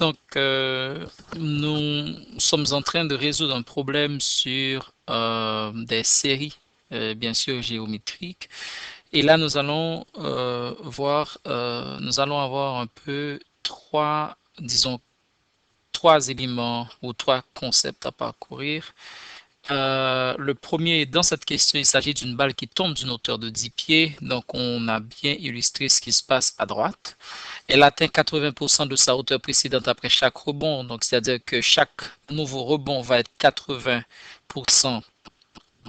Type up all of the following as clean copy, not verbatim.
Donc, nous sommes en train de résoudre un problème sur des séries, bien sûr géométriques. Et là, nous allons nous allons avoir un peu disons, trois éléments ou trois concepts à parcourir. Le premier, dans cette question, il s'agit d'une balle qui tombe d'une hauteur de 10 pieds. Donc, on a bien illustré ce qui se passe à droite. Elle atteint 80% de sa hauteur précédente après chaque rebond. Donc, c'est-à-dire que chaque nouveau rebond va être 80%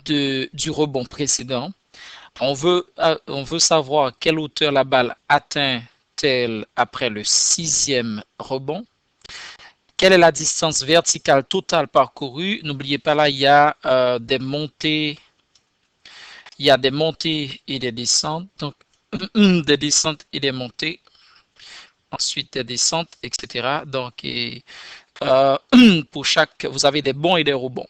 du rebond précédent. On veut savoir quelle hauteur la balle atteint-elle après le sixième rebond. Quelle est la distance verticale totale parcourue? N'oubliez pas là, il y a des montées et des descentes. Donc, des descentes et des montées. Ensuite, des descentes, etc. Donc, euh, pour chaque, vous avez des bons et des rebonds.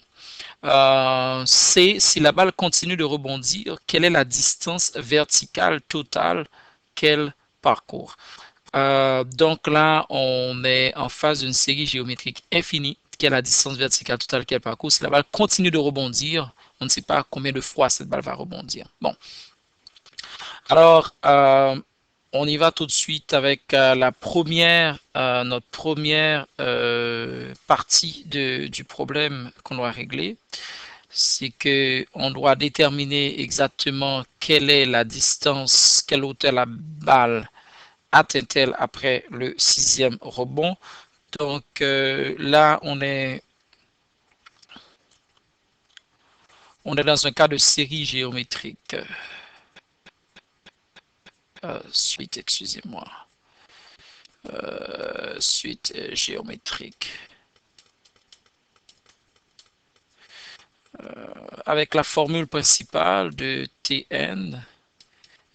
C, si la balle continue de rebondir, quelle est la distance verticale totale qu'elle parcourt? Donc là, on est en face d'une série géométrique infinie. Quelle est la distance verticale totale qu'elle parcourt? Si la balle continue de rebondir, on ne sait pas combien de fois cette balle va rebondir. Bon. Alors, on y va tout de suite avec notre première partie du problème qu'on doit régler. C'est qu'on doit déterminer exactement quelle est la distance, quelle hauteur la balle atteint-elle après le sixième rebond. Donc là, on est dans un cas de série géométrique. Suite, excusez-moi. Suite géométrique. Avec la formule principale de Tn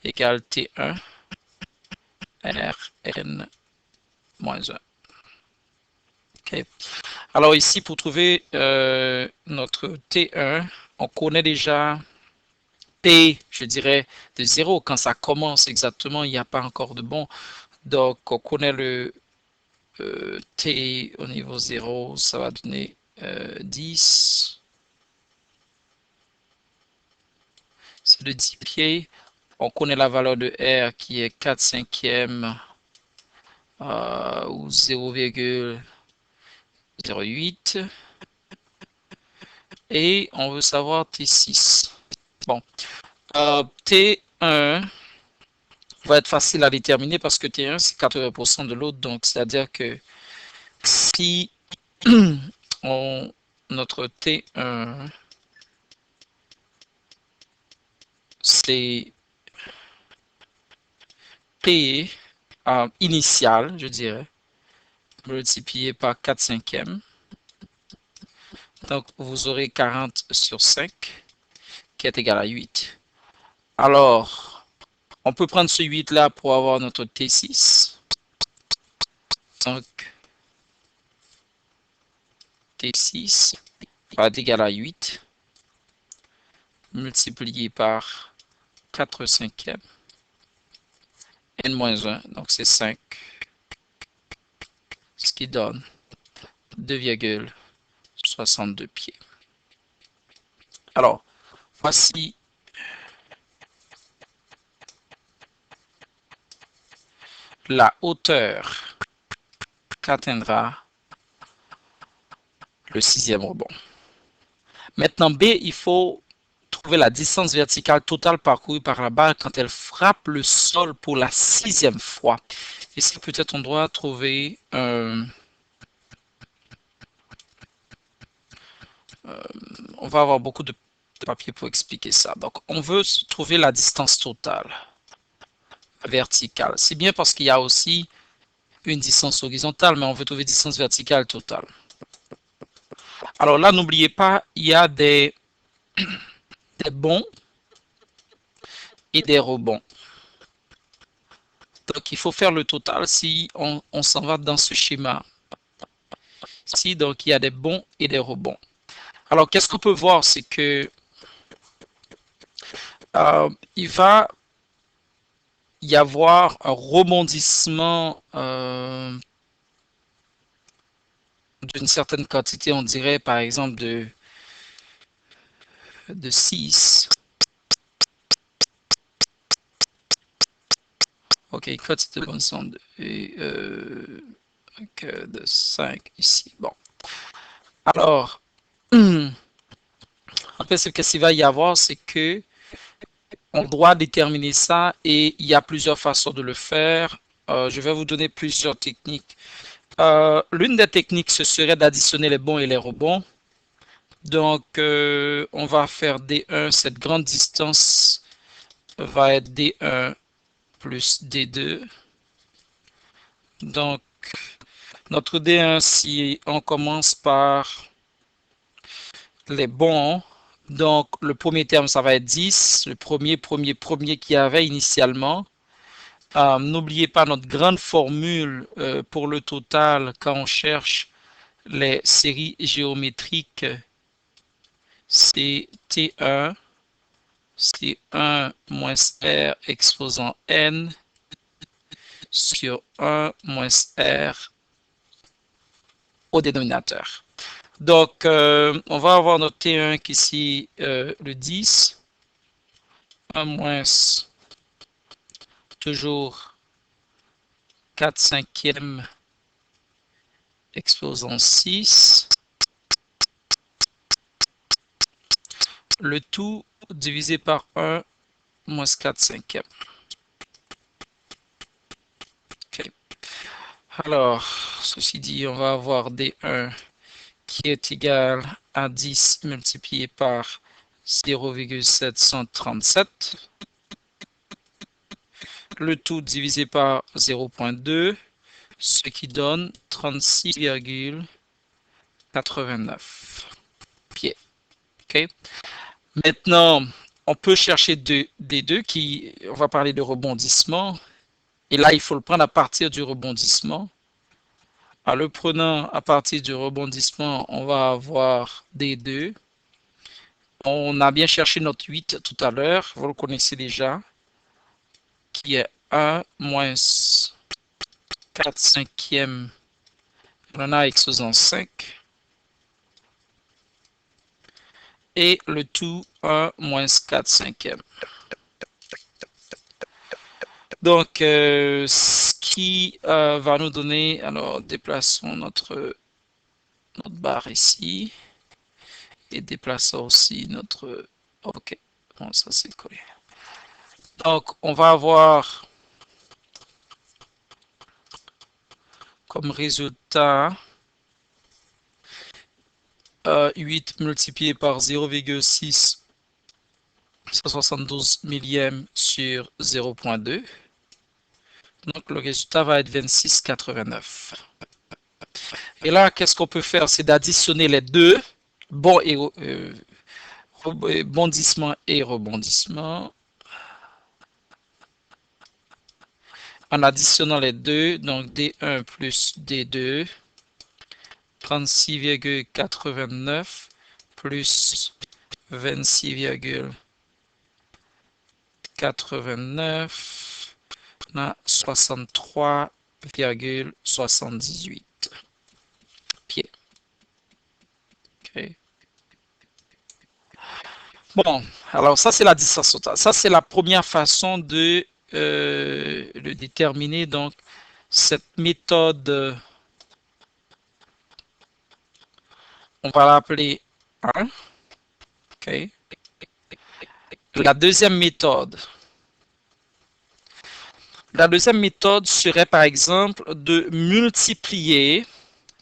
égale T1 Rn moins 1. Okay. Alors ici, pour trouver notre T1, on connaît déjà P, je dirais, de 0. Quand ça commence exactement, il n'y a pas encore de bon. Donc, on connaît le T au niveau 0, ça va donner 10. C'est de 10 pieds. On connaît la valeur de R qui est 4 cinquièmes ou 0,08. Et on veut savoir T6. Bon, T1 va être facile à déterminer parce que T1 c'est 80% de l'autre. Donc, c'est-à-dire que si notre T1 c'est P initial, je dirais, multiplié par 4 cinquièmes. Donc, vous aurez 40 sur 5 qui est égal à 8. Alors, on peut prendre ce 8 là pour avoir notre T6. Donc, T6 va être égal à 8 multiplié par 4 cinquièmes n-1, donc c'est 5, ce qui donne 2,62 pieds. Alors, voici la hauteur qu'atteindra le sixième rebond. Maintenant, B, il faut trouver la distance verticale totale parcourue par la balle quand elle frappe le sol pour la sixième fois. Ici, peut-être on doit trouver on va avoir beaucoup de papier pour expliquer ça. Donc, on veut trouver la distance totale verticale. C'est bien parce qu'il y a aussi une distance horizontale, mais on veut trouver distance verticale totale. Alors là, n'oubliez pas, il y a des bons et des rebonds. Donc, il faut faire le total si on s'en va dans ce schéma. Ici, donc, il y a des bons et des rebonds. Alors, qu'est-ce qu'on peut voir? C'est que il va y avoir un rebondissement d'une certaine quantité, on dirait par exemple de 6. Ok, quantité de bonne sonde et de 5 ici. Bon. Alors, en fait, ce qu'il va y avoir, c'est que on doit déterminer ça et il y a plusieurs façons de le faire. Je vais vous donner plusieurs techniques. L'une des techniques, ce serait d'additionner les bons et les rebonds. Donc, on va faire D1, cette grande distance va être D1 plus D2. Donc, notre D1, si on commence par les bons, donc le premier terme, ça va être 10, le premier qu'il y avait initialement. N'oubliez pas notre grande formule pour le total quand on cherche les séries géométriques, c'est T1, c'est 1 moins R exposant N sur 1 moins R au dénominateur. Donc, on va avoir notre T1 qui ici le 10, 1 moins toujours 4 cinquièmes exposant 6, le tout divisé par 1 moins 4 cinquièmes. Okay. Alors, ceci dit, on va avoir D1 qui est égal à 10 multiplié par 0,737. Le tout divisé par 0,2, ce qui donne 36,89 pieds. Okay. Maintenant, on peut chercher des deux qui, on va parler de rebondissement. Et là, il faut le prendre à partir du rebondissement. En le prenant à partir du rebondissement, on va avoir D2. On a bien cherché notre 8 tout à l'heure, vous le connaissez déjà, qui est 1 moins 4 cinquièmes, on a exposant 5. Et le tout 1 moins 4 cinquièmes. Donc, ce qui va nous donner, alors déplaçons notre barre ici et déplaçons aussi notre, ok, bon ça c'est collé. Donc, on va avoir comme résultat 8 multiplié par 0,6 172 millièmes sur 0,2. Donc, le résultat va être 26,89. Et là, qu'est-ce qu'on peut faire? C'est d'additionner les deux, bondissement et rebondissement. En additionnant les deux, donc D1 plus D2, 36,89 plus 26,89, on a 63,78 pieds. Okay. Bon, alors ça c'est la distance totale. Ça c'est la première façon de le déterminer. Donc cette méthode, on va l'appeler 1. Okay. La deuxième méthode serait par exemple de multiplier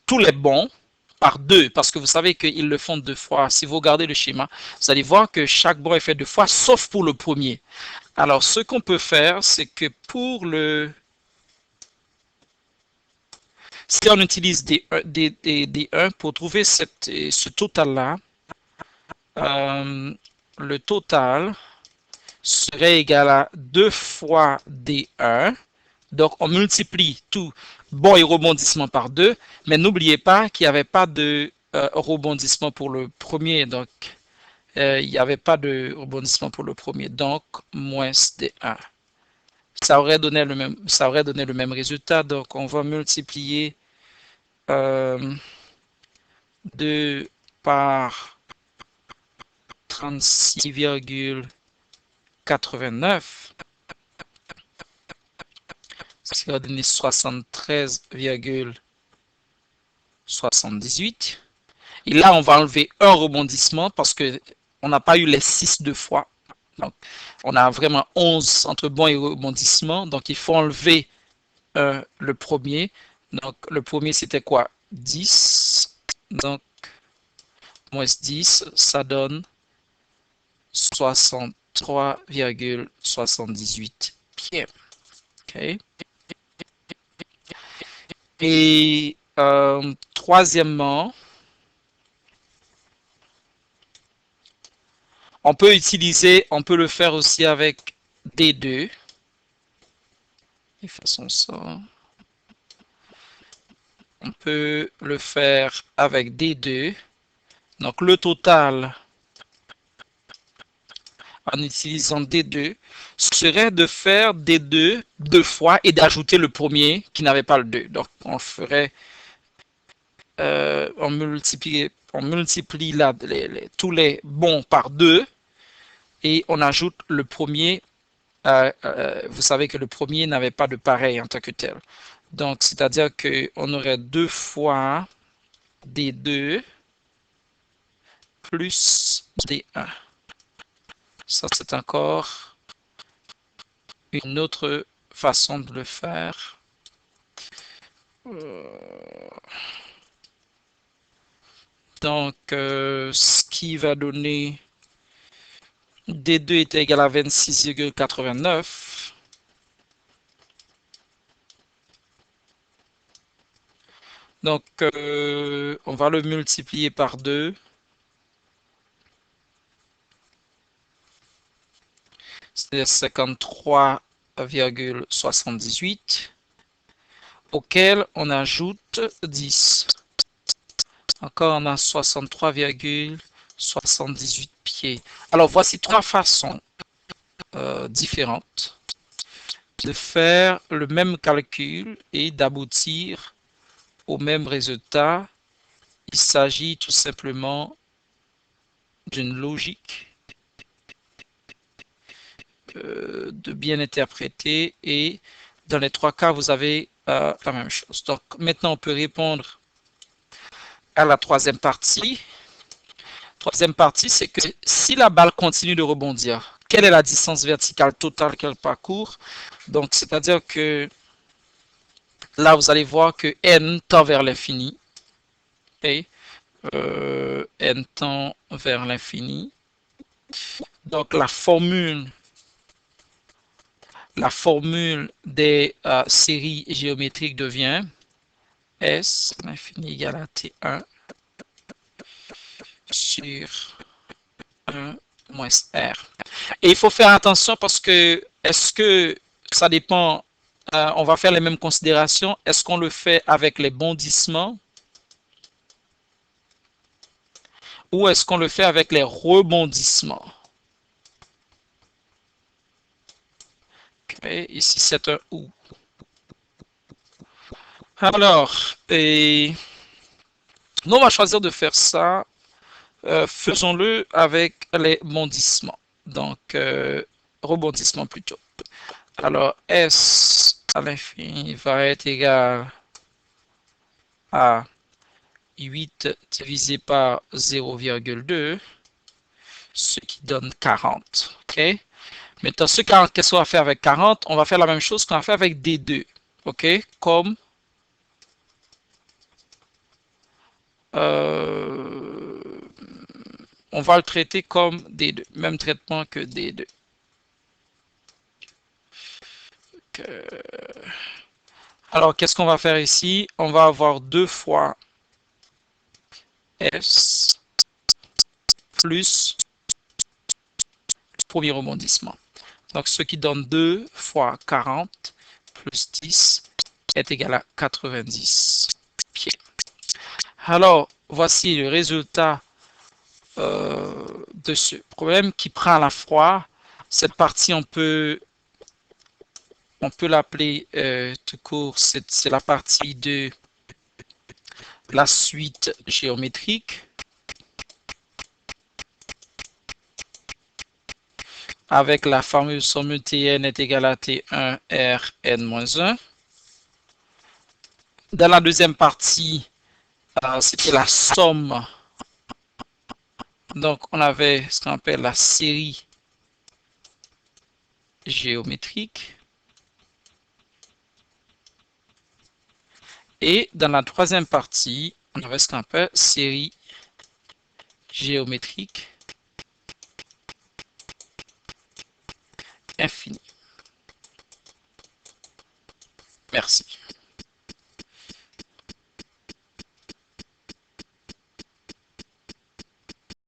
tous les bons par 2, parce que vous savez qu'ils le font 2 fois. Si vous regardez le schéma, vous allez voir que chaque bon est fait 2 fois, sauf pour le premier. Alors, ce qu'on peut faire, c'est que pour le... Si on utilise des 1 pour trouver ce total-là, le total serait égal à 2 fois D1. Donc, on multiplie tout bon et rebondissement par 2, mais n'oubliez pas qu'il n'y avait pas de rebondissement pour le premier. Donc, il n'y avait pas de rebondissement pour le premier. Donc, moins D1. Ça aurait donné le même résultat. Donc, on va multiplier 2 par 36,89, ce qui va donner 73,78. Et là, on va enlever un rebondissement parce que on n'a pas eu les 6 deux fois. Donc, on a vraiment 11 entre bond et rebondissement. Donc, il faut enlever le premier. Donc, le premier, c'était quoi? 10. Donc, moins 10, ça donne 63,78 pieds. OK. Et troisièmement, on peut le faire aussi avec D2. Et façon ça. On peut le faire avec D2. Donc le total en utilisant D2 serait de faire D2 deux fois et d'ajouter le premier qui n'avait pas le 2. Donc on ferait, on multiplie tous les bons par 2 et on ajoute le premier. Vous savez que le premier n'avait pas de pareil en tant que tel. Donc c'est-à-dire qu'on aurait 2 fois D2 plus D1. Ça, c'est encore une autre façon de le faire. Donc, ce qui va donner D2 est égal à 26,89. Donc, on va le multiplier par 2. C'est-à-dire 53,78, auquel on ajoute 10. Encore, on a 63,78 pieds. Alors, voici trois façons différentes de faire le même calcul et d'aboutir au même résultat. Il s'agit tout simplement d'une logique de bien interpréter et dans les trois cas, vous avez la même chose. Donc maintenant, on peut répondre à la troisième partie. Troisième partie, c'est que si la balle continue de rebondir, quelle est la distance verticale totale qu'elle parcourt? Donc, c'est-à-dire que là, vous allez voir que n tend vers l'infini. Okay? N tend vers l'infini. Donc, la formule des séries géométriques devient S l'infini égale à T1 sur 1 moins R. Et il faut faire attention parce que est-ce que ça dépend, on va faire les mêmes considérations, est-ce qu'on le fait avec les bondissements ou est-ce qu'on le fait avec les rebondissements? Okay, ici c'est un OU. Alors, nous on va choisir de faire ça, faisons-le avec les bondissements. Donc, rebondissement plutôt. Alors, S à l'infini va être égal à 8 divisé par 0,2, ce qui donne 40. OK? Maintenant, ce 40, qu'est-ce qu'on va faire avec 40? On va faire la même chose qu'on a fait avec D2. OK? Comme on va le traiter comme D2. Même traitement que D2. Alors, qu'est-ce qu'on va faire ici? On va avoir 2 fois S plus le premier rebondissement. Donc, ce qui donne 2 fois 40 plus 10 est égal à 90 pieds. Alors, voici le résultat de ce problème qui prend à la fois cette partie, on peut l'appeler tout court, c'est la partie de la suite géométrique avec la fameuse somme Tn est égale à T1 Rn-1. Dans la deuxième partie, c'était la somme. Donc, on avait ce qu'on appelle la série géométrique. Et dans la troisième partie, on avait ce qu'on appelle série géométrique infinie. Merci.